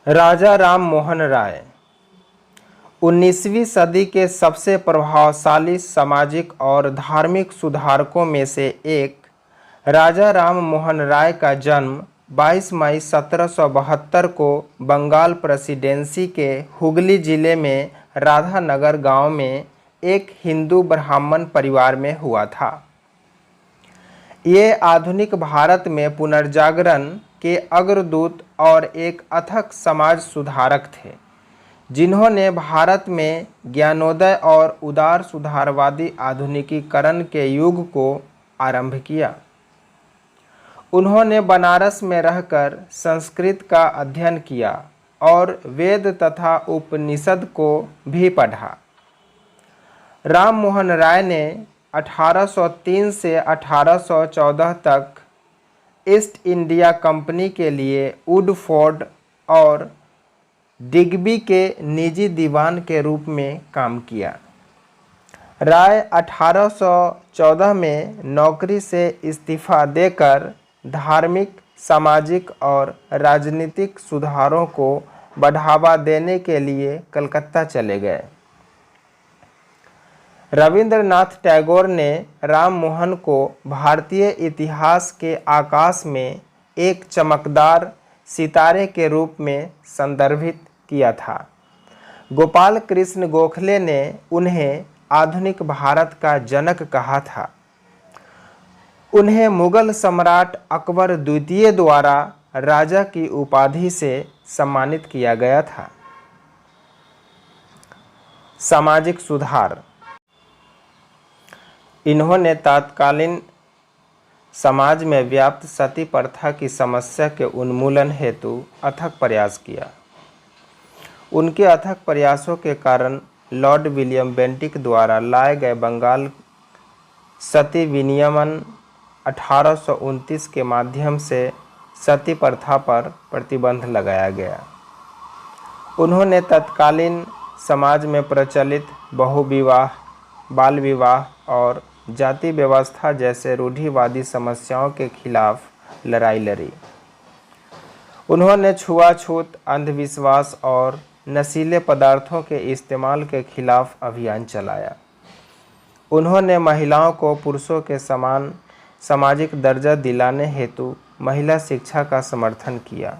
राजा राम मोहन राय 19वीं सदी के सबसे प्रभावशाली सामाजिक और धार्मिक सुधारकों में से एक राजा राम मोहन राय का जन्म 22 मई 1772 को बंगाल प्रेसिडेंसी के हुगली जिले में राधानगर गांव में एक हिंदू ब्राह्मण परिवार में हुआ था। ये आधुनिक भारत में पुनर्जागरण के अग्रदूत और एक अथक समाज सुधारक थे, जिन्होंने भारत में ज्ञानोदय और उदार सुधारवादी आधुनिकीकरण के युग को आरंभ किया। उन्होंने बनारस में रहकर संस्कृत का अध्ययन किया और वेद तथा उपनिषद को भी पढ़ा। राम मोहन राय ने 1803 से 1814 तक ईस्ट इंडिया कंपनी के लिए वुडफोर्ड और डिग्बी के निजी दीवान के रूप में काम किया। राय 1814 में नौकरी से इस्तीफा देकर धार्मिक, सामाजिक और राजनीतिक सुधारों को बढ़ावा देने के लिए कलकत्ता चले गए। रविंद्रनाथ टैगोर ने राम मोहन को भारतीय इतिहास के आकाश में एक चमकदार सितारे के रूप में संदर्भित किया था। गोपाल कृष्ण गोखले ने उन्हें आधुनिक भारत का जनक कहा था। उन्हें मुगल सम्राट अकबर द्वितीय द्वारा राजा की उपाधि से सम्मानित किया गया था। सामाजिक सुधार। इन्होंने तत्कालीन समाज में व्याप्त सती प्रथा की समस्या के उन्मूलन हेतु अथक प्रयास किया। उनके अथक प्रयासों के कारण लॉर्ड विलियम बेंटिक द्वारा लाए गए बंगाल सती विनियमन 1829 के माध्यम से सती प्रथा पर प्रतिबंध लगाया गया। उन्होंने तत्कालीन समाज में प्रचलित बहुविवाह, बाल विवाह और जाति व्यवस्था जैसे रूढ़िवादी समस्याओं के खिलाफ लड़ाई लड़ी। उन्होंने छुआछूत, अंधविश्वास और नशीले पदार्थों के इस्तेमाल के खिलाफ अभियान चलाया। उन्होंने महिलाओं को पुरुषों के समान सामाजिक दर्जा दिलाने हेतु महिला शिक्षा का समर्थन किया।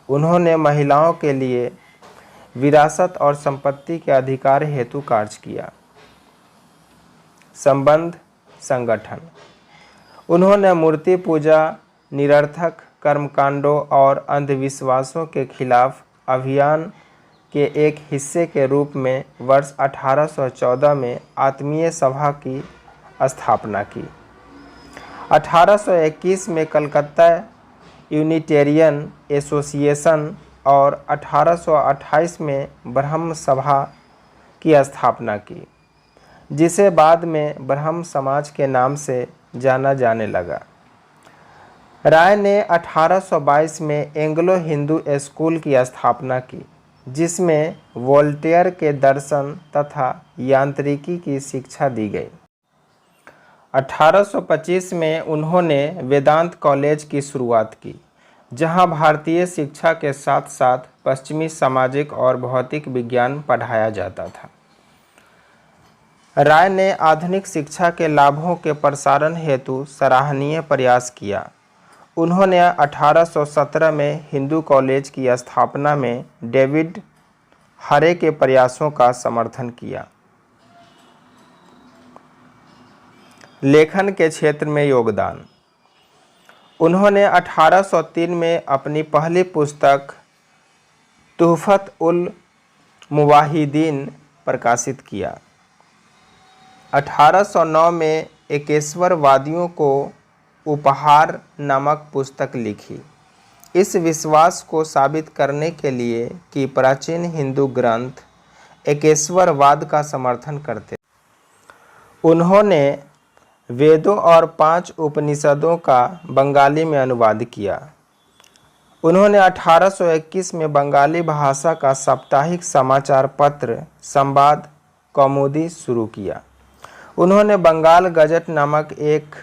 उन्होंने महिलाओं के लिए विरासत और संपत्ति के अधिकार हेतु कार्य किया। संबंध संगठन। उन्होंने मूर्ति पूजा, निरर्थक कर्मकांडों और अंधविश्वासों के खिलाफ अभियान के एक हिस्से के रूप में वर्ष 1814 में आत्मीय सभा की स्थापना की। 1821 में कलकत्ता यूनिटेरियन एसोसिएशन और 1828 में ब्रह्म सभा की स्थापना की, जिसे बाद में ब्रह्म समाज के नाम से जाना जाने लगा। राय ने 1822 में एंग्लो हिंदू स्कूल की स्थापना की, जिसमें वोल्टेयर के दर्शन तथा यांत्रिकी की शिक्षा दी गई। 1825 में उन्होंने वेदांत कॉलेज की शुरुआत की, जहां भारतीय शिक्षा के साथ साथ पश्चिमी सामाजिक और भौतिक विज्ञान पढ़ाया जाता था। राय ने आधुनिक शिक्षा के लाभों के प्रसारण हेतु सराहनीय प्रयास किया। उन्होंने 1817 में हिंदू कॉलेज की स्थापना में डेविड हरे के प्रयासों का समर्थन किया। लेखन के क्षेत्र में योगदान। उन्होंने 1803 में अपनी पहली पुस्तक तुहफत उल मुवाहिदीन प्रकाशित किया। 1809 में एकेश्वरवादियों को उपहार नामक पुस्तक लिखी, इस विश्वास को साबित करने के लिए कि प्राचीन हिंदू ग्रंथ एकेश्वरवाद का समर्थन करते। उन्होंने वेदों और 5 उपनिषदों का बंगाली में अनुवाद किया। उन्होंने 1821 में बंगाली भाषा का साप्ताहिक समाचार पत्र संवाद कौमुदी शुरू किया। उन्होंने बंगाल गजट नामक एक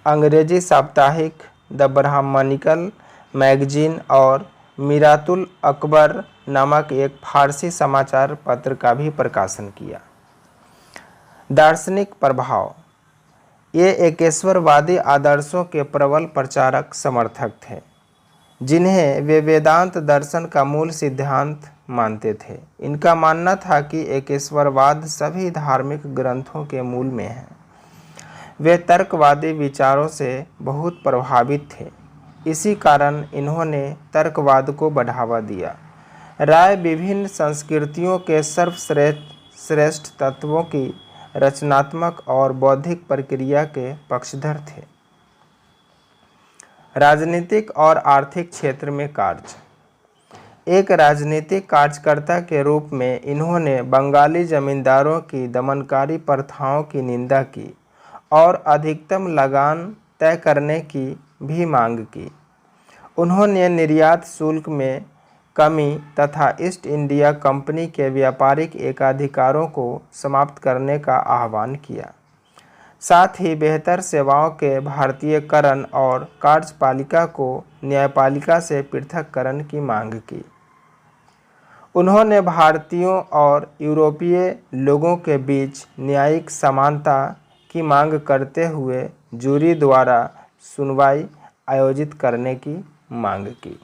अंग्रेजी साप्ताहिक, द ब्राह्मणिकल मैगजीन और मिरातुल अकबर नामक एक फारसी समाचार पत्र का भी प्रकाशन किया। दार्शनिक प्रभाव। ये एकेश्वरवादी आदर्शों के प्रबल प्रचारक समर्थक थे, जिन्हें वे वेदांत दर्शन का मूल सिद्धांत मानते थे। इनका मानना था कि एकेश्वरवाद सभी धार्मिक ग्रंथों के मूल में है। वे तर्कवादी विचारों से बहुत प्रभावित थे। इसी कारण इन्होंने तर्कवाद को बढ़ावा दिया। राय विभिन्न संस्कृतियों के सर्वश्रेष्ठ तत्वों की रचनात्मक और बौद्धिक प्रक्रिया के पक्षधर थे। राजनीतिक और आर्थिक क्षेत्र में कार्य। एक राजनीतिक कार्यकर्ता के रूप में इन्होंने बंगाली जमींदारों की दमनकारी प्रथाओं की निंदा की और अधिकतम लगान तय करने की भी मांग की। उन्होंने निर्यात शुल्क में कमी तथा ईस्ट इंडिया कंपनी के व्यापारिक एकाधिकारों को समाप्त करने का आह्वान किया। साथ ही बेहतर सेवाओं के भारतीयकरण और कार्यपालिका को न्यायपालिका से पृथककरण की मांग की। उन्होंने भारतीयों और यूरोपीय लोगों के बीच न्यायिक समानता की मांग करते हुए जूरी द्वारा सुनवाई आयोजित करने की मांग की।